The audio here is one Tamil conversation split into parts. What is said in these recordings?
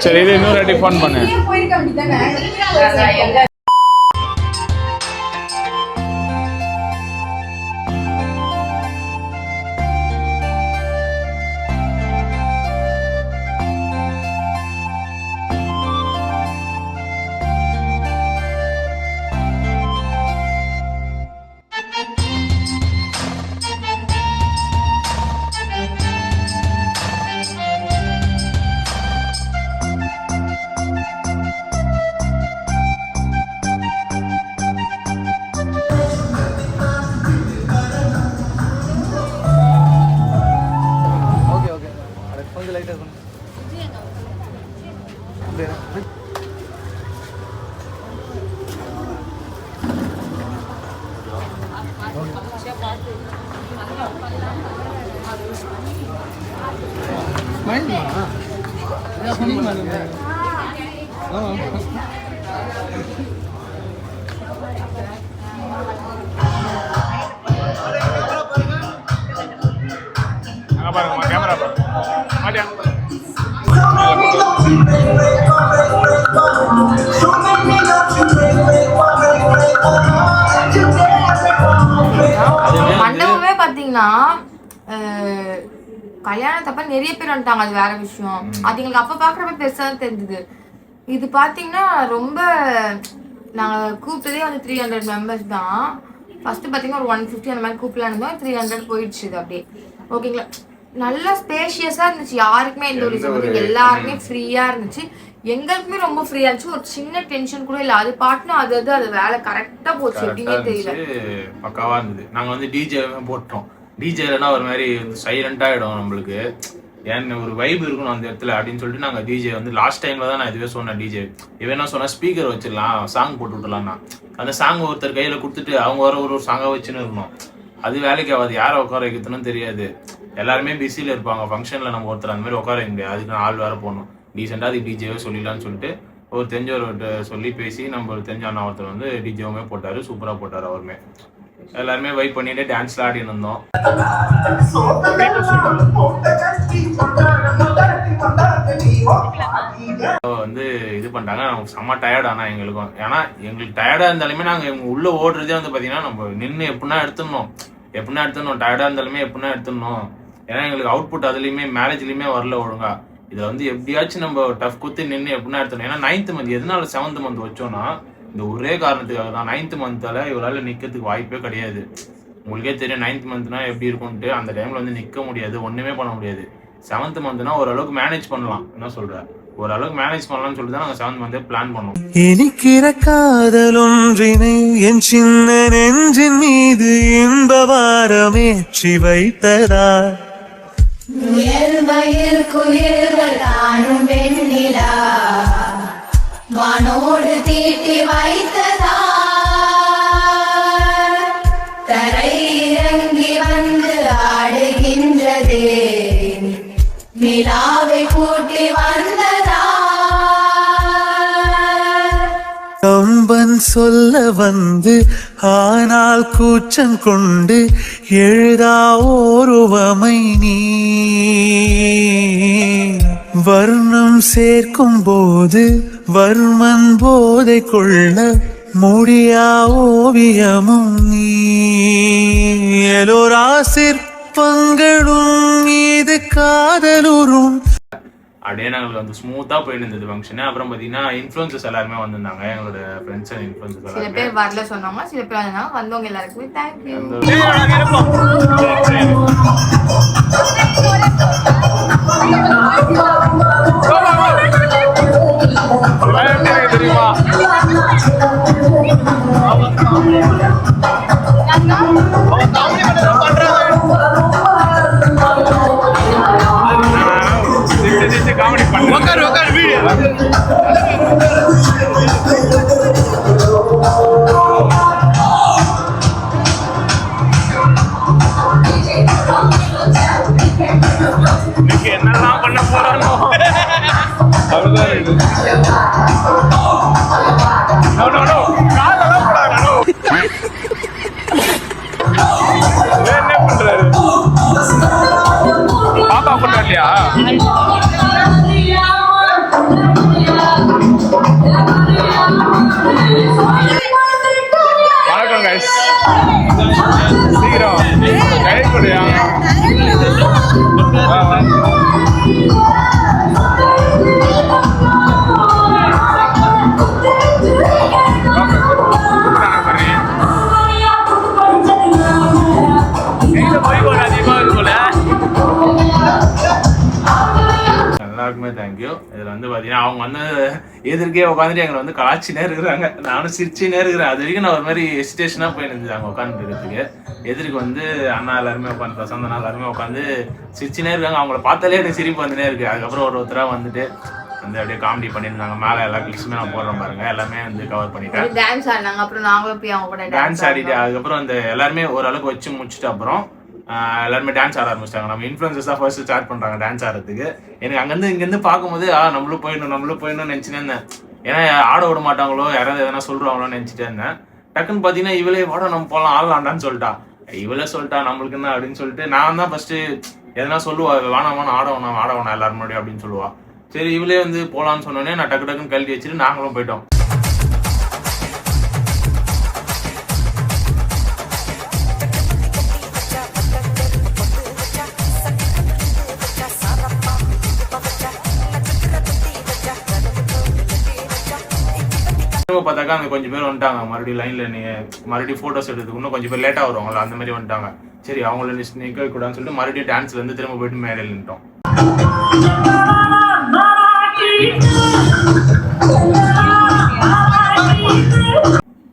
சரி இது இன்னொரு வாட்டி ஃபோன் பண்ணு. பாருங்க கேமரா பாருங்க. மண்டபமே பாத்தீங்கன்னா கல்யாணத்தப்ப நிறைய பேர் வந்துட்டாங்க, அது வேற விஷயம். அது எங்களுக்கு அப்ப பாக்குறப்ப பெருசா தான் தெரிஞ்சது. இது பாத்தீங்கன்னா ரொம்ப நாங்க கூப்பிட்டதே வந்து 300 மெம்பர்ஸ் தான். ஃபர்ஸ்ட் பாத்தீங்கன்னா ஒரு 150 அந்த மாதிரி கூப்பிடலாம் இருந்தோம். 300 போயிடுச்சு இது அப்படியே. ஓகேங்களா, நல்லா ஸ்பேஷியஸா இருந்துச்சு. யாருக்குமே எந்த ஒரு இது, எல்லாருமே ஃப்ரீயா இருந்துச்சு. எங்களுக்குமே ரொம்ப ஃப்ரீயா இருந்துச்சு. ஒரு சின்ன டென்ஷன் கூட இல்ல. அது பாட்டுனா அது வேலை கரெக்டா போச்சு. எப்படின்னே தெரியல, பக்காவா இருந்தது. நாங்க வந்து டிஜே போட்டோம். டிஜேலனா ஒரு மாதிரி சைலண்ட் ஆயிடும் நம்மளுக்கு. ஏன்னு ஒரு வைப் இருக்கணும் அந்த இடத்துல அப்படின்னு சொல்லிட்டு நாங்கள் டிஜே வந்து லாஸ்ட் டைம்ல தான் நான் இதுவே சொன்னேன். டிஜே இவன் என்ன சொன்னா, ஸ்பீக்கர் வச்சிடலாம், சாங் போட்டு விடலாம்னா அந்த சாங் ஒருத்தர் கையில கொடுத்துட்டு அவங்க ஒரு சாங்கா வச்சுன்னு இருக்கணும். அது வேலைக்கு ஆகாது. யாரை உட்கார வைக்கிறதுன்னு தெரியாது. எல்லாருமே பிஸியில் இருப்பாங்க. ஃபங்க்ஷனில் நம்ம ஒருத்தர் அந்த மாதிரி உட்கார வைக்க முடியாது. அதுக்கு ஆள் வேற போகணும். டீசெண்டாக அது டிஜேவே சொல்லிடலான்னு சொல்லிட்டு ஒரு தெரிஞ்சவர்கிட்ட சொல்லி பேசி நம்ம ஒரு தெரிஞ்ச அண்ணா ஒருத்தர் வந்து டிஜேவுமே போட்டார். சூப்பராக போட்டார். அவருமே எல்லாருமே வைப் பண்ணிட்டு டான்ஸ்ல ஆடி இருந்தோம். வந்து இது பண்ணிட்டாங்க. செம்ம டயர்ட். ஆனால் எங்களுக்கும், ஏன்னா எங்களுக்கு டயர்டா இருந்தாலுமே நாங்கள் உள்ள ஓடுறதே வந்து பார்த்தீங்கன்னா நம்ம நின்று எப்படின்னா எடுத்துடணும். டயர்டா இருந்தாலுமே எப்படின்னா எடுத்துடணும். ஏன்னா எங்களுக்கு அவுட்புட் அதுலயுமே மேரேஜ்லயுமே வரல ஒழுங்கா. இதை வந்து எப்படியாச்சும் நம்ம டஃப் குத்தி நின்று எப்படின்னா எடுத்துடணும். ஏன்னா 9th மந்த் எதனால 7th மந்த் வச்சோம்னா இந்த ஒரே காரணத்துக்காக தான். 9th மந்த்தால இவரால் நிக்கிறதுக்கு வாய்ப்பே கிடையாது. உங்களுக்கே தெரியும் 9th மந்த்னா எப்படி இருக்கும்ட்டு. அந்த டைம்ல வந்து நிக்க முடியாது, ஒண்ணுமே பண்ண முடியாது. 7th மந்த்னா ஓரளவுக்கு மேனேஜ் பண்ணலாம். என்ன சொல்ற, ஓரளவுக்கு மேனேஜ் பண்ணலாம்னு சொல்லிட்டு தான் நாங்கள் 7th மந்த் பிளான் பண்ணோம். இனிக்கிற காதலொன்றினை என் சின்ன நெஞ்சின் மீது இன்பவாரமேற்றி வைத்ததா, வானோடு தீட்டி வைத்ததா, தரை இறங்கி வந்து ஆடுகின்றதே, நிலாவை கூட்டி வந்ததா. கம்பன் சொல்ல வந்து ஆனால் கூச்சம் கொண்டு எழுதா ஓருவமை நீ, வர்ணம் சேர்க்கும் போது வர்மன் போதை கொள்ள முடியா ஓவியமும் நீ, எலோரா சிற்பங்களும் மீது காதலுறும். அப்படியே நாங்களுக்கு வந்து ஸ்மூத்தா போயிட்டு இருந்தது ஃபங்க்ஷன். அப்புறம் பாத்தீங்கன்னா இன்ஃப்ளூயன்சர்ஸ் எல்லாருமே வந்திருந்தாங்க. எங்களோட ஃப்ரெண்ட்ஸ் அண்ட் இன்ஃப்ளூயன்சர்ஸ் சில பேர் வரல சொன்னாங்க, சில பேர் வந்தாங்க. வந்தவங்க எல்லாருக்குமே தேங்க்யூ. தெரியுமா காமெடி பண்ணு. உட்காரு வீடியோ என்னெல்லாம் பண்ண போறானோ அவ்வளவுதான் இது. காலெல்லாம் போடாதோ. என்ன பண்ற இதுல வந்து பாத்தீங்கன்னா அவங்க வந்து எதிர்க்கே உட்காந்துட்டு எங்களை வந்து கலாச்சினே இருக்கிறாங்க. நானும் சிரிச்சுனே இருக்கிறேன். அது வரைக்கும் நான் ஒரு மாதிரி ஹெசிடேஷனா போயிருந்தது அங்க உட்காந்துட்டு இருக்கிறதுக்கு. எதிர்க்கு வந்து அண்ணா எல்லாருமே உட்காந்து பிரசாந்த் எல்லாருமே உட்காந்து சிரிச்சுனே இருக்காங்க. அவங்கள பார்த்தாலே எனக்கு சிரிப்பு வந்துனே இருக்கு. அதுக்கப்புறம் ஒருத்தரா வந்துட்டு வந்து அப்படியே காமெடி பண்ணியிருந்தாங்க. மேலே எல்லா கிளிக்ஸுமே நான் போடுறேன் பாருங்க, எல்லாமே வந்து கவர் பண்ணிட்டேன். டான்ஸ் ஆடினாங்க. அப்புறம் நாங்களும் போய் அவங்க கூட டான்ஸ் ஆடிட்டு அதுக்கப்புறம் அந்த எல்லாருமே ஓரளவுக்கு வச்சு முடிச்சுட்டு அப்புறம் எல்லாருமே டான்ஸ் ஆட ஆரம்பிச்சிட்டாங்க. நம்ம இன்ஃப்ளூயன்சர்ஸ் தான் ஃபர்ஸ்ட் ஸ்டார்ட் பண்றாங்க டான்ஸ் ஆடுறதுக்கு. எனக்கு அங்கேருந்து இங்கேருந்து பார்க்கும்போது நம்மளும் போயிடணும்னு நினச்சினே இருந்தேன். ஏன்னா ஆட விட மாட்டாங்களோ, யாராவது எதனா சொல்றாங்களோன்னு நினச்சிட்டே இருந்தேன். டக்குன்னு பார்த்தீங்கன்னா இவளே வாட நம்ம போகலாம் ஆடலாம்டான்னு சொல்லிட்டா. இவளே சொல்லிட்டா நம்மளுக்கு என்ன அப்படின்னு சொல்லிட்டு நான் தான் ஃபர்ஸ்ட் எதனா சொல்லுவா, வேணாம் ஆட வேணாம் எல்லாரும் முன்னாடி அப்படின்னு சொல்லுவா. சரி இவளே வந்து போகலான்னு சொன்னோடனே நான் டக்குன்னு கழட்டி வச்சுட்டு நாங்களும் போயிட்டோம். பார்த்தாக்கா அங்கே கொஞ்சம் பேர் வந்துட்டாங்க. மறுபடியும் லைன்ல நீங்க மறுபடியும் போட்டோஸ் எடுத்துக்கு இன்னும் கொஞ்சம் பேர் லேட்டா வருவாங்களா, அந்த மாதிரி வந்துட்டாங்க. சரி அவங்கள நிக்க கூடாதுன்னு சொல்லிட்டு மறுபடியும் டான்ஸ்ல இருந்து திரும்ப போயிட்டு மேடையில் நின்ட்டோம்.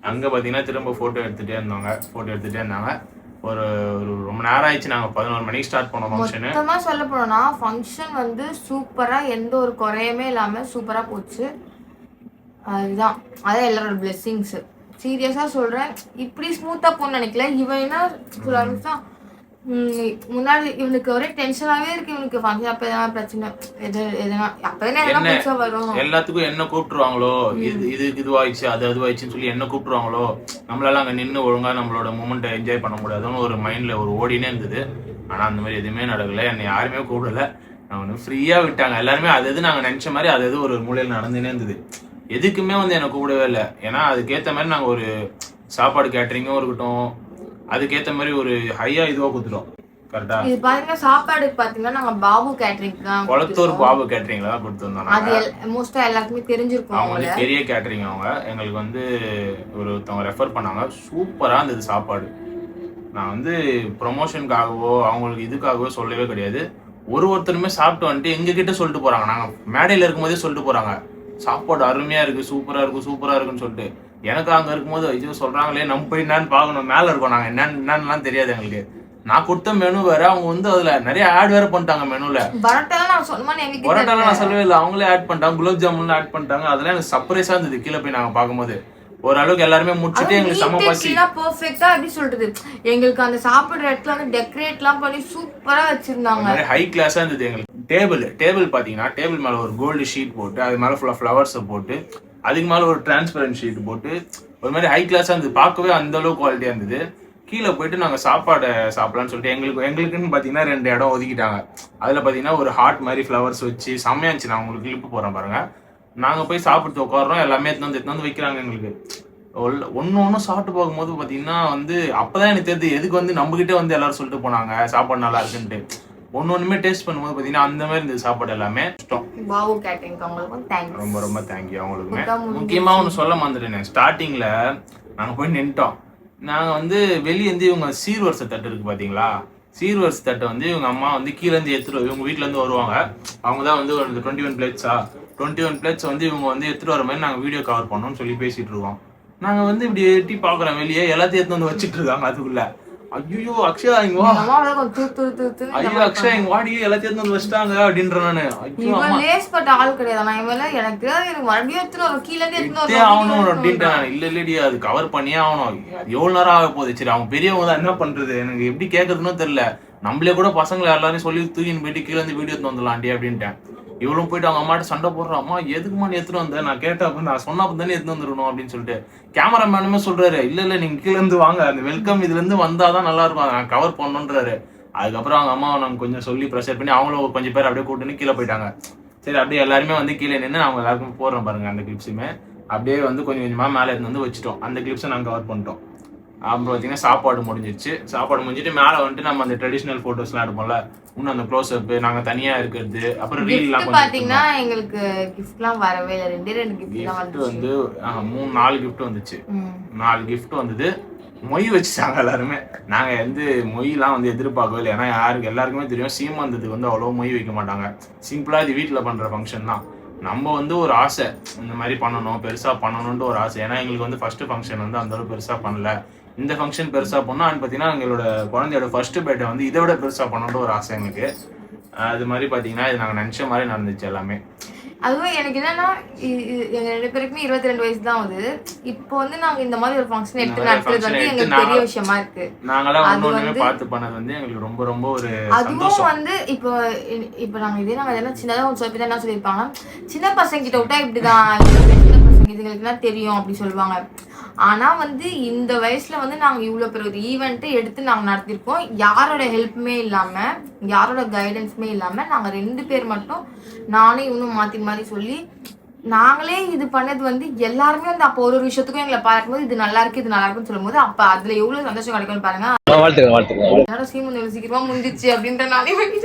அங்க பாத்தீங்கன்னா திரும்ப போட்டோ எடுத்துட்டே இருந்தாங்க. ஒரு ரொம்ப நேரம் ஆயிடுச்சு. நாங்க 11 மணிக்கு ஸ்டார்ட் பண்ணோம் ஃபங்க்ஷன். மொத்தமா சொல்ல போனோம்னா ஃபங்க்ஷன் வந்து சூப்பரா, எந்த ஒரு குறையுமே இல்லாம சூப்பரா போச்சு. அதுதான் எல்லாரோட பிளெஸிங்ஸ். சீரியஸா சொல்றேன், இப்படி ஸ்மூத்தா போன்னு நினைக்கல. இவன் என்ன சொல்ல முன்னாடி இவனுக்கு ஒரே டென்ஷனாவே இருக்கு. இவனுக்கு ஃபங்க்ஷன் அப்ப எதனா பிரச்சனை எதனா அப்பதானே எதனா பிரச்சனை வரும். எல்லாத்துக்கும் என்ன கூப்பிட்டுருவாங்களோ, இதுவாயிடுச்சு அதுவாயிடுச்சுன்னு சொல்லி என்ன கூப்பிட்டுருவாங்களோ, நம்மளால அங்க நின்று ஒழுங்கா நம்மளோட மூமெண்ட்டை என்ஜாய் பண்ண முடியாதுன்னு ஒரு மைண்ட்ல ஒரு ஓடினே இருந்தது. ஆனா அந்த மாதிரி எதுவுமே நடக்கல. என்னை யாருமே கூப்பிடல. நான் ஒன்று ஃப்ரீயா விட்டாங்க. எல்லாருமே அது நாங்க நினைச்ச மாதிரி அது ஒரு மூலையில் நடந்துனே இருந்தது. எதுக்குமே வந்து என்னை கூப்பிடவே இல்லை. ஏன்னா அதுக்கேற்ற மாதிரி நாங்கள் ஒரு சாப்பாடு கேட்டரிங்கும் இருக்கட்டும், அதுக்கேற்ற மாதிரி ஒரு ஹையா இதுவாக கொடுத்துட்டோம். கரெக்டா இது பாத்தீங்கன்னா சாப்பாடு பாத்தீங்கன்னா நாங்க பாபு கேட்டரிங் தான், கொளத்தூர் பாபு கேட்டரிங்ல தான் கொடுத்துருந்தோம். அது மோஸ்டா எல்லாருக்குமே தெரிஞ்சிருக்கும். அவங்க வந்து பெரிய கேட்டரிங். அவங்க எங்களுக்கு வந்து ஒருத்தவங்க ரெஃபர் பண்ணாங்க. சூப்பரா இருந்தது சாப்பாடு. நான் வந்து ப்ரொமோஷனுக்காகவோ அவங்களுக்கு இதுக்காகவோ சொல்லவே கிடையாது. ஒருத்தருமே சாப்பிட்டு வந்துட்டு எங்க கிட்ட சொல்லிட்டு போறாங்க. நாங்க மேடையில இருக்கும் போதே சொல்லிட்டு போறாங்க, சாப்பாடு அருமையா இருக்கு, சூப்பரா இருக்குன்னு சொல்லிட்டு. எனக்கு அங்க இருக்கும்போது ஐயோ சொல்றாங்களே, நம்ம போய் என்னன்னு பாக்கணும். மேல இருக்கோம் நாங்க, என்னன்னு தெரியாது எங்களுக்கு. நான் கொடுத்த மெனு வேற, அவங்க வந்து அதுல நிறைய ஆட் வேற பண்ணிட்டாங்க. மெனுல பரோட்டாலாம் நான் சொல்லவே இல்லை, அவங்களே ஆட் பண்ணிட்டாங்க. குலோப் ஜாமுன்ல ஆட் பண்ணிட்டாங்க. அதெல்லாம் எனக்கு சர்ப்ரைஸா இருந்தது. கீழே போய் நாங்க பாக்கும்போது ஓரளவுக்கு எல்லாருமே முடிச்சுட்டு எங்களுக்கு செம்ம பசி. பெர்ஃபெக்ட்டா எப்படி சொல்றது, எங்களுக்கு அந்த சாப்பிடுற இடத்துல வந்து டெக்கரேட்லாம் பண்ணி சூப்பரா வச்சிருந்தாங்க. ஹை கிளாஸா இருந்தது. எங்களுக்கு டேபிள் பாத்தீங்கன்னா டேபிள் மேல ஒரு கோல்டு ஷீட் போட்டு, அது மேல ஃபுல்லா ஃப்ளவர்ஸ் போட்டு, அதுக்கு மேல ஒரு டிரான்ஸ்பரண்ட் ஷீட் போட்டு ஒரு மாதிரி ஹை கிளாஸா இருந்தது. பார்க்கவே அந்த அளவுக்கு குவாலிட்டியா இருந்தது. கீழே போயிட்டு நாங்க சாப்பாடை சாப்பிடலாம்னு சொல்லிட்டு எங்களுக்குன்னு பாத்தீங்கன்னா 2 இடம் ஒதுக்கிட்டாங்க. அதுல பாத்தீங்கன்னா ஒரு ஹார்ட் மாதிரி ஃப்ளவர்ஸ் வச்சு செம்மையா இருந்துச்சு. நான் உங்களுக்கு கிளிப்பு போறேன் பாருங்க. நாங்க போய் சாப்பிட்டு உட்காடுறோம். எல்லாமே எடுத்து வந்து வைக்கிறாங்க. எங்களுக்கு ஒன்னு சாப்பிட்டு போகும்போது பாத்தீங்கன்னா வந்து அப்பதான் எனக்கு தெரியுது எதுக்கு வந்து நம்ம கிட்டே வந்து எல்லாரும் சொல்லிட்டு போனாங்க சாப்பாடு நல்லா இருக்குன்ட்டு. ஒண்ணுமே டேஸ்ட் பண்ணும்போது பாத்தீங்கன்னா அந்த மாதிரி இருந்தது சாப்பாடு எல்லாமே. ரொம்ப ரொம்ப தேங்க்யூ அவங்களுக்குமே. முக்கியமா ஒண்ணு சொல்ல மறந்துட்டேன். ஸ்டார்டிங்ல நாங்க போய் நின்ட்டோம். நாங்க வந்து வெளியே இருந்து இவங்க சீர்வரிசை தட்டு இருக்கு பாத்தீங்களா, சீர்வரிசை தட்டை வந்து இவங்க அம்மா வந்து கீழே இருந்து எடுத்துட்டு இவங்க வீட்டுல இருந்து வருவாங்க. அவங்க தான் வந்து 21 பிளேட்ஸ் வந்து இவங்க வந்து எடுத்துட்டு வர மாதிரி நாங்க வீடியோ கவர் பண்ணோம்னு சொல்லி பேசிட்டு இருக்கோம். நாங்க வந்து இப்படி எட்டி பாக்குறோம், வெளியே எல்லாத்தையும் எடுத்து வந்து வச்சுட்டு இருக்காங்க. அதுக்குள்ள ஐயோ அக்ஷயா இங்க வா, ஐயோ அக்ஷயா இங்க வாடி, எல்லாத்தையும் எடுத்து வந்து வச்சிட்டாங்க அப்படின்ற நானு. ஆகணும் அப்படின்ட்டு இல்லடி அது கவர் பண்ணியே ஆகணும். அது எவ்வளவு நேரம் ஆக போகுது. சரி அவங்க பெரியவங்க தான், என்ன பண்றது, எனக்கு எப்படி கேட்கறதுன்னு தெரியல. நம்மளே கூட பசங்களை எல்லாரையும் சொல்லி தூக்கின்னு போயிட்டு கீழே இருந்து வீடியோ எடுத்து வந்துடலாண்டி அப்படின்ட்டேன். இவளும் போயிட்டு அவங்க அம்மாட்ட சண்டை போடுறான், அம்மா எதுக்குமா நீ எடுத்துட்டு வந்த, நான் கேட்டப்ப நான் சொன்னப்ப தானே எடுத்து வந்துடணும் அப்படின்னு சொல்லிட்டு. கேமராமேனுமே சொல்றாரு, இல்ல நீங்க கீழே இருந்து வாங்க, அந்த வெல்கம் இதுல இருந்து வந்தாதான் நல்லா இருக்கும், அதை நான் கவர் பண்ணணுன்றாரு. அதுக்கப்புறம் அவங்க அம்மாவை நாங்க கொஞ்சம் சொல்லி ப்ரெஷர் பண்ணி அவங்களும் கொஞ்சம் பேர் அப்படியே கூட்டுன்னு கீழே போயிட்டாங்க. சரி அப்படியே எல்லாருமே வந்து கீழே நின்று அவங்க எல்லாருக்கும் போடுறோம் பாருங்க. அந்த கிளிப்ஸுமே அப்படியே வந்து கொஞ்சம் கொஞ்சமா மேலே இருந்து வந்து வச்சுட்டோம். அந்த கிளிப்ஸை நாங்கள் கவர் பண்ணிட்டோம். அப்புறம் பார்த்தீங்கன்னா சாப்பாடு முடிஞ்சிருச்சு. சாப்பாடு முடிஞ்சிட்டு மேலே வந்துட்டு நம்ம அந்த ட்ரெடிஷ்னல் ஃபோட்டோஸ்லாம் எடுப்போம்ல, இன்னும் அந்த க்ளோஸ் அப் நாங்கள் தனியாக இருக்கிறது, அப்புறம் ரீல்லாம் பார்த்தீங்கன்னா எங்களுக்கு கிஃப்ட்லாம் வரவே இல்லை. 2 கிஃப்ட் வந்து 4 கிஃப்ட் வந்துச்சு. 4 கிஃப்ட் வந்தது. மொய் வச்சுட்டாங்க எல்லாருமே. நாங்கள் வந்து மொய்லாம் வந்து எதிர்பார்க்கவே இல்லை. ஏன்னா எல்லாருக்குமே தெரியும் சீமந்தத்துக்கு வந்து அவ்வளோ மொய் வைக்க மாட்டாங்க. சிம்பிளாக இது வீட்டில் பண்ணுற ஃபங்க்ஷன் தான். நம்ம வந்து ஒரு ஆசை இந்த மாதிரி பண்ணணும், பெருசா பண்ணணும்னு ஒரு ஆசை. ஏன்னா எங்களுக்கு வந்து ஃபர்ஸ்ட் ஃபங்க்ஷன் வந்து அந்த அளவுக்கு பெருசா பண்ணல. இந்த ஃபங்க்ஷன் பெருசா பண்ணோம். பார்த்தீங்கன்னா எங்களோட குழந்தையோட ஃபர்ஸ்ட் பர்த்டே வந்து இதை விட பெருசா பண்ணணும்னு ஒரு ஆசை எங்களுக்கு. அது மாதிரி பார்த்தீங்கன்னா இது நாங்கள் நினச்ச மாதிரி நடந்துச்சு எல்லாமே. அதுவும் எனக்கு என்னன்னா எங்க 2 பேருக்குமே 22 வயசு தான் ஆகுது. இப்போ வந்து நாங்க இந்த மாதிரி ஒரு ஃபங்க்ஷன் எடுத்து நடத்துறது வந்து எங்களுக்கு பெரிய விஷயமா இருக்கு. நாங்களாம் ஒன்னொன்னுமே பார்த்து பண்ணது வந்து எங்களுக்கு ரொம்ப ரொம்ப ஒரு அதுவும் வந்து இப்போ நாங்க என்ன சின்னதா ஒரு சொல்லி என்ன சொல்லியிருப்பாங்க, சின்ன பசங்க கிட்ட விட்டா இப்படிதான், சின்ன பசங்க இதுங்களுக்குலாம் தெரியும் அப்படி சொல்லுவாங்க. ஆனா வந்து இந்த வயசுல வந்து நாங்க இவ்வளவு பெரிய ஒரு ஈவெண்ட்டை எடுத்து நாங்க நடத்திருக்கோம். யாரோட ஹெல்ப்புமே இல்லாம, யாரோட கைடன்ஸுமே இல்லாம நாங்க 2 பேர் மட்டும் நானே இன்னும் மாத்தி மாத்தி சொல்லி நாங்களே இது பண்ணது வந்து எல்லாருமே வந்து அப்போ ஒரு விஷயத்துக்கும் எங்களை பார்க்கும்போது இது நல்லா இருக்கு இது நல்லா இருக்குன்னு சொல்லும் போது அப்ப அதுல எவ்வளவு சந்தோஷம் கிடைக்கும்னு பாருங்க. சீக்கிரமா முடிஞ்சிச்சு அப்படின்ற நானே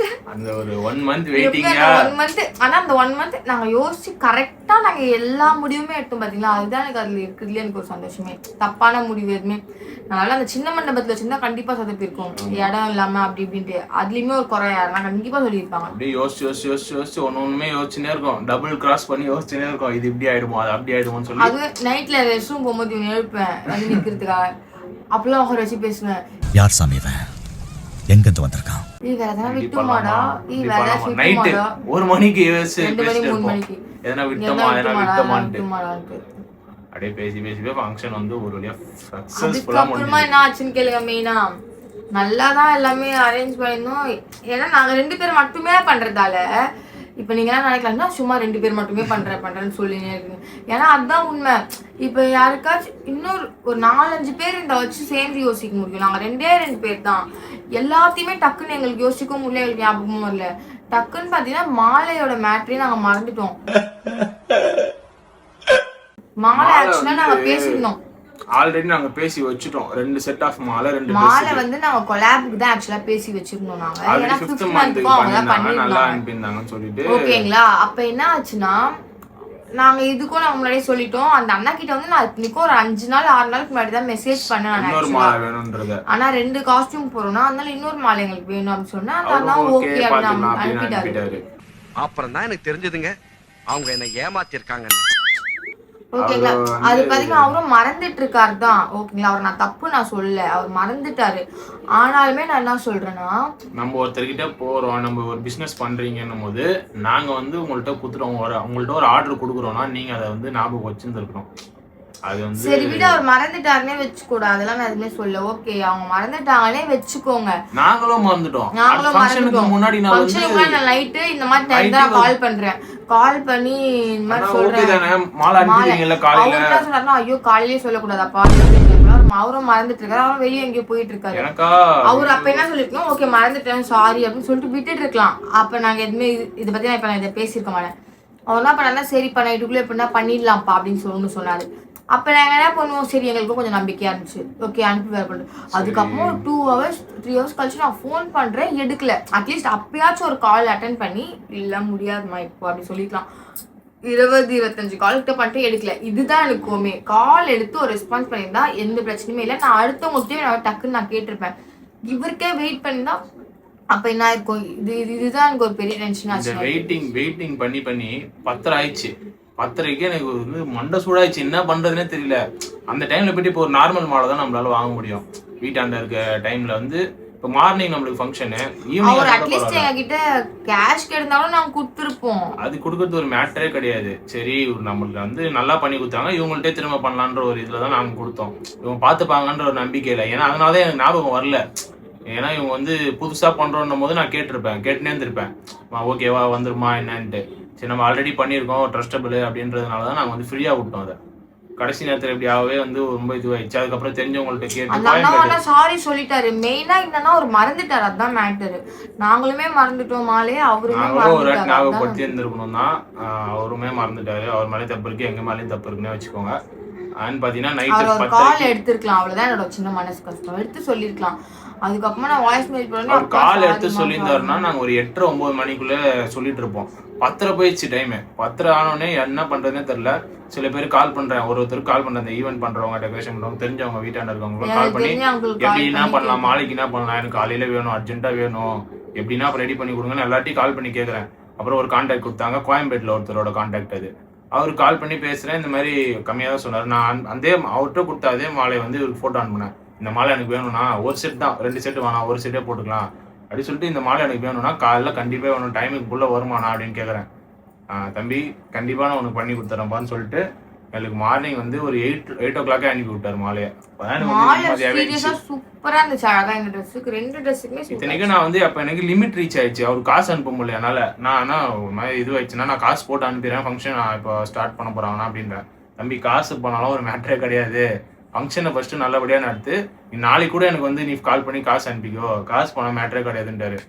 அந்த ஒரு 1 மந்த் வெயிட்டிங். 1 மந்த். ஆனா அந்த 1 மந்த் நாங்க யோசிச்சு கரெக்டா நாங்க எல்லா முடிவுமே எடுத்தோம் பாத்தீங்களா. அதுதான் எனக்கு அதுல இருக்குதுல எனக்கு ஒரு சந்தோஷமே. தப்பான முடிவு எதுவுமே அதனால அந்த சின்ன மண்டபத்துல வச்சிருந்தா கண்டிப்பா சொதப்பி இருக்கும், இடம் இல்லாம அப்படி இப்படின்ட்டு. அதுலயுமே ஒரு குறை யாருன்னா கண்டிப்பா சொல்லியிருப்பாங்க. அப்படியே யோசிச்சு ஒன்னொன்னுமே யோசிச்சுனே இருக்கும், டபுள் கிராஸ் பண்ணி யோசிச்சுனே இருக்கும், இது இப்படி ஆயிடுமோ அது அப்படி ஆயிடுமோன்னு சொல்லி. அது நைட்ல ரெஸ்ட் ரூம் போகும்போது எழுப்பேன் வந்து நிக்கிறதுக்காக, அப்பெல்லாம் உட்கார வச்சு பேசுவேன். யார் சாமி இவன், எங்க இருந்து வந்திருக்கான், வேற எதனா விட்டுமாடா, வேற நைட்டு 1 மணிக்கு 2 மணி 3 மணிக்கு எதனா விட்டமான்ட்டு அப்படியே பேசி ஃபங்க்ஷன் வந்து ஒரு வழியா சக்சஸ்ஃபுல்லா முடிஞ்சு. அப்புறமா என்ன ஆச்சுன்னு கேளுங்க. மெயினா நல்லாதான் எல்லாமே அரேஞ்ச் பண்ணிருந்தோம். ஏன்னா நாங்க 2 பேர் மட்டுமே பண்றதால இப்ப நீங்க என்ன நினைக்கலாம், சும்மா 2 பேர் மட்டுமே பண்றேன்னு சொல்லினே இருக்குங்க. ஏன்னா அதுதான் உண்மை. இப்ப யாருக்காச்சும் இன்னொரு ஒரு 4-5 பேர் இந்த வச்சு சேர்ந்து யோசிக்க முடியும். நாங்க 2 பேர் தான். எல்லாத்தையுமே டக்குன்னு எங்களுக்கு யோசிக்கவும் முடியல, எங்களுக்கு ஞாபகமும் வரல. டக்குன்னு பாத்தீங்கன்னா மாலையோட மேட்ரையும் நாங்க மறந்துட்டோம். மாலை ஆக்சுவலா நாங்க பேசிருந்தோம், ஆல்ரெடி நாங்க பேசி வச்சிட்டோம். 2 செட் ஆஃப் மாலை வந்து நாங்க கொலாபுக்கு தான் ஆக்சுவலா பேசி வச்சிருந்தோம். நாங்க ஏன்னா 5th month நல்லா அனுப்பியிருந்தாங்கன்னு சொல்லிட்டு ஓகேங்களா. அப்ப என்ன ஆச்சுன்னா நாங்க இதுக்கும் நாங்க முன்னாடியே சொல்லிட்டோம். அந்த அண்ணா கிட்ட வந்து நான் இன்னைக்கும் ஒரு 5 நாள் 6 நாளுக்கு முன்னாடி தான் மெசேஜ் பண்ணேன். இன்னொரு மாலை வேணும்ன்றது. ஆனா 2 காஸ்டியூம் போறோம்னா அதனால இன்னொரு மாலை எங்களுக்கு வேணும் அப்படின்னு சொன்னா அந்த அண்ணா ஓகே அப்படின்னு அனுப்பிட்டாரு. அப்புறம் தான் எனக்கு தெரிஞ்சதுங்க அவங்க என்ன ஏமாத்தி இருக்காங்க. ஓகேங்களா. அது பாத்தீங்கன்னா அவரும் மறந்துட்டு இருக்காரு தான். ஓகேங்களா. அவர் நான் சொல்லல, அவர் மறந்துட்டாரு. ஆனாலுமே நான் என்ன சொல்றேன்னா, நம்ம ஒருத்தர்கிட்ட போறோம், நம்ம ஒரு பிசினஸ் பண்றீங்கன்னும் போது நாங்க வந்து உங்கள்கிட்ட குடுத்துறோம், உங்கள்கிட்ட ஒரு ஆர்டர் கொடுக்குறோம்னா நீங்க அதை வந்து ஞாபகம் வச்சிருந்துருக்கணும். அது வந்து சரி விட அவர் மறந்துட்டாருன்னே வச்சுக்கூட, அதெல்லாம் நான் எதுவுமே சொல்ல. ஓகே அவங்க மறந்துட்டாங்களே வச்சுக்கோங்க. நாங்களும் மறந்துட்டோம். முன்னாடி நான் நைட்டு இந்த மாதிரி டைம் தான் கால் பண்றேன். கால் பண்ணி இந்த மாதிரி சொல்றேன். ஐயோ காலையிலேயே சொல்லக்கூடாதாப்பா, அவரும் மறந்துட்டு இருக்காரு, அவரும் வெளியே எங்கேயோ போயிட்டு இருக்காரு. அவரு அப்ப என்ன சொல்லிருக்கோம், ஓகே மறந்துட்டேன் சாரி அப்படின்னு சொல்லிட்டு விட்டுட்டு இருக்கலாம். அப்ப நாங்க எதுவுமே இதை பத்தி நான் இப்ப நான் இதை பேசியிருக்க மாட்டேன். அவர் என்ன பண்ணா, சரிப்பா நைட்டுக்குள்ள எப்படின்னா பண்ணிடலாம்ப்பா அப்படின்னு சொன்னாரு. அப்ப நாங்க என்ன பண்ணுவோம், சரி எங்களுக்கும் கொஞ்சம் நம்பிக்கையா இருந்துச்சு. ஓகே அனுப்பி வேற பண்ணுறோம். அதுக்கப்புறம் ஒரு 2 hours 3 hours கழிச்சு நான் ஃபோன் பண்றேன், எடுக்கல. அட்லீஸ்ட் அப்பயாச்சும் ஒரு கால் அட்டன் பண்ணி இல்ல முடியாதுமா இப்போ அப்படி சொல்லிக்கலாம். 20-25 கால் கிட்ட பண்ணிட்டு எடுக்கல. இதுதான் எனக்குமே கால் எடுத்து ஒரு ரெஸ்பான்ஸ் பண்ணியிருந்தா எந்த பிரச்சனையுமே இல்லை. நான் அடுத்தவங்கள்ட்டே நான் டக்குன்னு நான் கேட்டிருப்பேன். இவருக்கே வெயிட் பண்ணிதான் அப்ப என்ன இருக்கும். இதுதான் எனக்கு ஒரு பெரிய டென்ஷன் ஆச்சு. வெயிட்டிங் பண்ணி 10 ஆயிடுச்சு. 10:30க்கு எனக்கு வந்து மண்டை சூடாயிடுச்சு, என்ன பண்றதுன்னே தெரியல. அந்த டைம்ல போயிட்டு இப்போ ஒரு நார்மல் மாலை தான் நம்மளால வாங்க முடியும். வீட்டாண்ட இருக்க டைம்ல வந்து இப்போ மார்னிங் நம்மளுக்கு ஃபங்க்ஷனு, ஈவினிங் அட்லீஸ்ட் எங்ககிட்ட கேஷ் கேட்டாலும் நாங்க கொடுத்துருப்போம். அது கொடுக்கறது ஒரு மேட்டரே கிடையாது. சரி நம்மளுக்கு வந்து நல்லா பண்ணி கொடுத்தாங்க, இவங்கள்ட்டே திரும்ப பண்ணலான்ற ஒரு இதுல தான் நாங்க கொடுத்தோம். இவங்க பார்த்துப்பாங்கன்ற ஒரு நம்பிக்கை இல்லை. ஏன்னா அதனாலதான் எனக்கு ஞாபகம் வரல. ஏன்னா இவங்க வந்து புதுசா பண்றோன்னும் போது நான் கேட்டுனே இருந்திருப்பேன், ஓகேவா வந்துருமா என்னன்ட்டு. சரி நம்ம ஆல்ரெடி பண்ணியிருக்கோம் ட்ரஸ்டபிள் அப்படின்றதுனால தான் நாங்கள் வந்து ஃப்ரீயாக விட்டோம். அதை கடைசி நேரத்தில் எப்படியாவே வந்து ரொம்ப இதுவாயிடுச்சு. அதுக்கப்புறம் தெரிஞ்சவங்கள்ட்ட கேட்டு சாரி சொல்லிட்டாரு. மெயினா என்னன்னா ஒரு மறந்துட்டாரு, அதுதான் மேட்டரு. நாங்களுமே மறந்துட்டோம் மாலே, அவருமே ஒரு ஞாபகப்படுத்தி இருந்திருக்கணும் தான். அவருமே மறந்துட்டாரு. அவர் மேலே தப்பு இருக்கு, எங்க மேலேயும் தப்பு இருக்குன்னு வச்சுக்கோங்க. பாத்தீங்கன்னா நைட்டு கால் எடுத்திருக்கலாம், அவ்வளவுதான் என்னோட சின்ன மனசு கஷ்டம். எடுத்து சொல்லிருக்கலாம். அதுக்கப்புறமா நான் வாய்ஸ் மெயில் பண்ணி கால் எடுத்து சொல்லியிருந்தாருன்னா நாங்க ஒரு 8-9 மணிக்குள்ள சொல்லிட்டு இருப்போம். 10 போயிடுச்சு டைம். 10 ஆனோடனே என்ன பண்றதுன்னே தெரியல. சில பேர் கால் பண்றேன், ஒருத்தருக்கு கால் பண்றேன், இந்த ஈவென்ட் பண்றவங்க, டெக்கரேஷன் பண்றவங்க, தெரிஞ்சவங்க வீட்டாண்ட இருக்கவங்க கால் பண்ணி எப்படி என்ன பண்ணலாம், மாலைக்கு என்ன பண்ணலாம், எனக்கு காலையில வேணும், அர்ஜென்ட்டா வேணும், எப்படின்னா ரெடி பண்ணி கொடுங்கன்னு எல்லாத்தையும் கால் பண்ணி கேட்கறேன். அப்புறம் ஒரு கான்டாக்ட் கொடுத்தாங்க, கோயம்பேட்டில் ஒருத்தரோட கான்டாக்ட் அது. அவருக்கு கால் பண்ணி பேசுகிறேன், இந்த மாதிரி கம்மியாக தான் சொன்னார். நான் அவர்கிட்ட கொடுத்த அதே மாலையை வந்து இவருக்கு ஃபோட்டோ அனுப்புனேன். இந்த மாலை எனக்கு வேணும்னா ஒரு செட் தான், 2 செட்டு வேணாம், ஒரு செட்டே போட்டுக்கலாம் அப்படின்னு சொல்லிட்டு, இந்த மாலை எனக்கு வேணும்னா காலைல கண்டிப்பாக வேணும், டைமுக்குள்ளே வருமானா அப்படின்னு கேட்குறேன். தம்பி கண்டிப்பாக நான் உனக்கு பண்ணி கொடுத்துறேன்ப்பான்னு சொல்லிட்டு எனக்கு மார்னிங் வந்து ஒரு 8 o'clock அனுப்பி விட்டார் மாலையை. சூப்பரா இருந்துச்சு, அழகா. இந்த ட்ரெஸ்ஸுக்கு 2 ட்ரெஸ்ஸுக்குமே இத்தனைக்கும் நான் வந்து அப்போ எனக்கு லிமிட் ரீச் ஆயிடுச்சு, அவர் காசு அனுப்ப முடியல என்னால். நான் ஒரு மாதிரி இது ஆயிடுச்சுன்னா நான் காசு போட்டு அனுப்பிடுறேன், ஃபங்க்ஷன் நான் இப்போ ஸ்டார்ட் பண்ண போகிறாங்கன்னா அப்படின்றேன். தம்பி காசு போனாலும் ஒரு மேட்டரே கிடையாது, ஃபங்க்ஷனை ஃபஸ்ட்டு நல்லபடியாக நடத்து, நீ நாளைக்கு கூட எனக்கு வந்து நீ கால் பண்ணி காசு அனுப்பிக்கோ, காசு போனால் மேட்டரே கிடையாதுன்றாரு.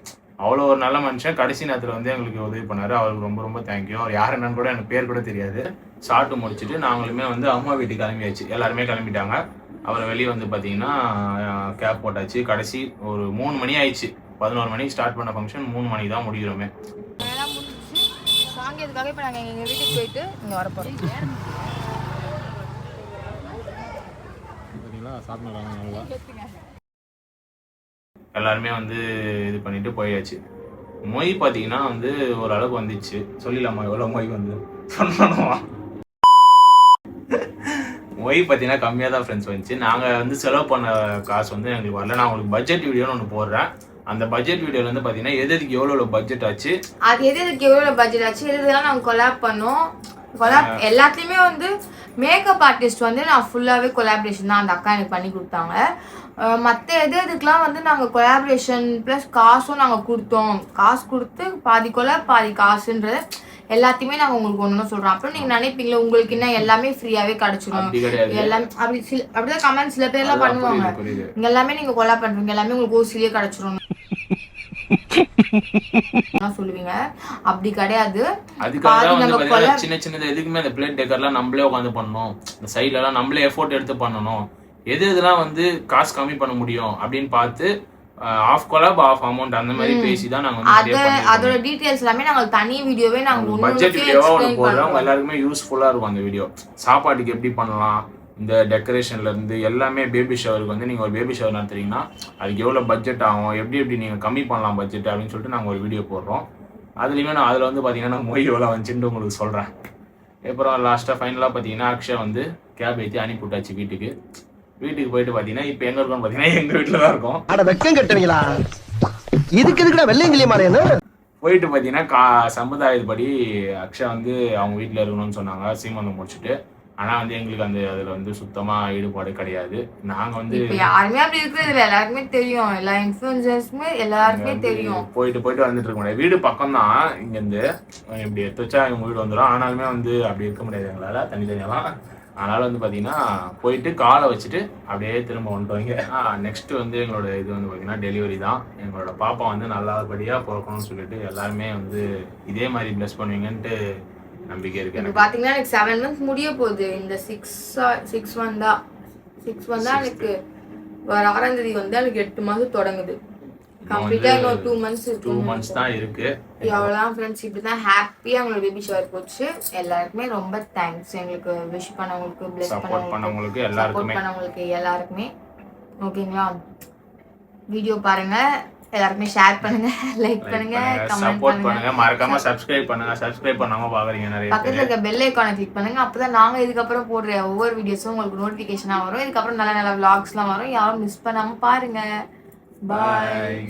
அவ்வளோ ஒரு நல்ல மனுஷன். கடைசி நேரத்தில் வந்து எங்களுக்கு உதவி பண்ணார், அவருக்கு ரொம்ப ரொம்ப தேங்க்யூ. அவர் யார் என்னன்னு கூட எனக்கு பேர் கூட தெரியாது. ஷார்ட்டு முடிச்சுட்டு நாங்களுமே வந்து அம்மா வீட்டுக்கு கிளம்பியாச்சு, எல்லாருமே கிளம்பிட்டாங்க. அப்புறம் வெளியே வந்து பார்த்தீங்கன்னா கேப் போட்டாச்சு. கடைசி ஒரு 3 மணி ஆயிடுச்சு. 11 மணிக்கு ஸ்டார்ட் பண்ண ஃபங்க்ஷன் 3 மணிக்கு தான் முடிக்கிறோமே. எல்லாம் முடிஞ்சிச்சு. சாங்கியதுக்காக இப்போ நாங்கள் எங்கள் வீட்டுக்கு போயிட்டு இங்கே வரப்போகிறோம். எல்லாருமே வந்து இது பண்ணிட்டு போயாச்சு. மொய் பார்த்தீங்கன்னா வந்து ஓரளவுக்கு வந்துச்சு. சொல்லிடலாமா எவ்வளோ மொய் வந்து சொல்லணுமா? மொய் பார்த்தீங்கன்னா கம்மியாக தான் ஃப்ரெண்ட்ஸ் வந்துச்சு. நாங்கள் வந்து செலவு பண்ண காசு வந்து எங்களுக்கு வரல. நான் உங்களுக்கு பட்ஜெட் வீடியோன்னு ஒன்று போடுறேன். அந்த பட்ஜெட் வீடியோவில் வந்து பார்த்தீங்கன்னா எதுக்கு எவ்வளோ பட்ஜெட் ஆச்சு, அது எதுக்கு எவ்வளோ பட்ஜெட் ஆச்சு, எதுலாம் நாங்கள் கொலாப் பண்ணோம். எல்லாத்துலேயுமே வந்து மேக்கப் ஆர்டிஸ்ட் வந்து நான் ஃபுல்லாகவே கொலாபரேஷன் தான் அந்த அக்கா எனக்கு பண்ணி கொடுத்தாங்க. மற்ற எதுக்கெலாம் வந்து நாங்கள் கொலாபரேஷன் ப்ளஸ் காசும் நாங்கள் கொடுத்தோம். காசு கொடுத்து பாதி கொலாப் பாதி காசுன்றது எல்லாத்தையுமே நாங்கள் உங்களுக்கு ஒன்று சொல்கிறோம். அப்புறம் நீங்கள் நினைப்பீங்களா உங்களுக்கு என்ன எல்லாமே ஃப்ரீயாகவே கிடச்சிடும் எல்லாமே, அப்படிதான் கமெண்ட் சில பேர்லாம் பண்ணுவாங்க, இங்கே எல்லாமே நீங்கள் கொலாப் பண்ணுறீங்க எல்லாமே உங்களுக்கு ஓசிலேயே கிடச்சிரும் சொல்லுவீங்க. அப்படி கிடையாது. சின்ன சின்னது எதுக்குமே அந்த பிளேட் டெக்கர்லாம் நம்மளே உட்காந்து பண்ணணும், இந்த சைட்ல எல்லாம் நம்மளே எஃபோர்ட் எடுத்து பண்ணணும். இதெல்லாம் வந்து காசு கம்மி பண்ண முடியும் அப்படின்னு பார்த்து ஆஃப் கொலாப் ஆஃப் அமௌண்ட் அந்த மாதிரி பேசி தான் நாங்க வந்து அதோட டீடைல்ஸ் எல்லாமே நாங்க தனி வீடியோவே நாங்க பட்ஜெட் வீடியோவா ஒன்று போடுறோம். எல்லாருக்குமே யூஸ்ஃபுல்லா இருக்கும் அந்த வீடியோ. சாப்பாட்டுக்கு எப்படி பண்ணலாம், இந்த டெக்கரேஷன்ல இருந்து எல்லாமே, பேபி ஷவருக்கு வந்து நீங்க ஒரு பேபி ஷவர் நடத்துறீங்கன்னா அதுக்கு எவ்வளவு பட்ஜெட் ஆகும், எப்படி நீங்க கம்மி பண்ணலாம் பட்ஜெட் அப்படின்னு சொல்லிட்டு நாங்க ஒரு வீடியோ போடுறோம். அதுலயுமே நான் அதுல வந்து பாத்தீங்கன்னா மொய் எவ்வளவு வந்துச்சுன்னு உங்களுக்கு சொல்றேன். அப்புறம் லாஸ்டா ஃபைனலா பாத்தீங்கன்னா அக்ஷயா வந்து கேப் ஏற்றி அனுப்பி விட்டாச்சு வீட்டுக்கு. வீட்டுக்கு போயிட்டு பாத்தீங்கன்னா இப்ப எங்க இருக்கோம் பாத்தீங்கன்னா எங்க வீட்டுல தான் இருக்கோம். அட வெக்கம் கட்டுவீங்களா, இதுக்கு எதுக்குடா வெள்ளையங்கிலிய மாறேன்னு போயிட்டு பாத்தீங்கன்னா சம்பிரதாயப்படி அக்ஷயா வந்து அவங்க வீட்டுல இருக்கணும்னு சொன்னாங்க சீமந்தம் முடிச்சுட்டு. ஆனா வந்து எங்களுக்கு அந்த அதுல வந்து சுத்தமா ஈடுபாடு கிடையாது. நாங்க வந்து யாருமே அப்படி இருக்கிறது எல்லாருக்குமே தெரியும், எல்லா இன்ஃப்ளூயன்சர்ஸ்மே எல்லாருக்குமே தெரியும். போயிட்டு வந்துட்டு இருக்க முடியாது. வீடு பக்கம் தான், இங்க இருந்து இப்படி எடுத்து வச்சா இவங்க வீடு வந்துடும். ஆனாலுமே வந்து அப்படி இருக்க முடியாது எங்களால தனித்தனியெல்லாம். அதனால வந்து பாத்தீங்கன்னா போயிட்டு காலை வச்சுட்டு அப்படியே திரும்ப வந்துட்டோங்க. நெக்ஸ்ட் வந்து எங்களோட இது வந்து பாத்தீங்கன்னா டெலிவரி தான். எங்களோட பாப்பா வந்து நல்லபடியா பிறக்கணும்னு சொல்லிட்டு எல்லாருமே வந்து இதே மாதிரி பிளஸ் பண்ணுவீங்கன்ட்டு நம்பிக்கை இருக்கு. எனக்கு பாத்தீங்கன்னா எனக்கு 7 months முடிய போகுது. இந்த 6 வந்தா எனக்கு வர 6ஆம் தேதி வந்து எனக்கு 8 மாதம் தொடங்குது. கம்ப்ளீட்டா இன்னும் 2 months 2 months தான் இருக்கு. எவ்வளவுதான் ஃப்ரெண்ட்ஸ், இப்படிதான் ஹாப்பியா எங்களோட பேபி ஷவர் போச்சு. எல்லாருக்குமே ரொம்ப தேங்க்ஸ். எங்களுக்கு விஷ் பண்ணவங்களுக்கு, பிளஸ் பண்ணவங்களுக்கு, எல்லாருக்குமே ஓகேங்களா. வீடியோ பாருங்க, எல்லாருக்குமே ஷேர் பண்ணுங்க, லைக் பண்ணுங்க, கமெண்ட் பண்ணுங்க, மறக்காம சப்ஸ்கிரைப் பண்ணுங்க. சப்ஸ்கிரைப் பண்ணாம பாக்குறீங்க நிறைய பேர், பக்கத்துல இருக்க பெல் ஐகானை கிளிக் பண்ணுங்க. அப்பதான் நாங்க இதுக்கப்புறம் போடுற ஒவ்வொரு வீடியோஸும் உங்களுக்கு நோட்டிபிகேஷனா வரும். இதுக்கப்புறம் நல்ல நல்ல vlogsலாம் வரும். யாரும் மிஸ் பண்ணாம பாருங்க. பாய்.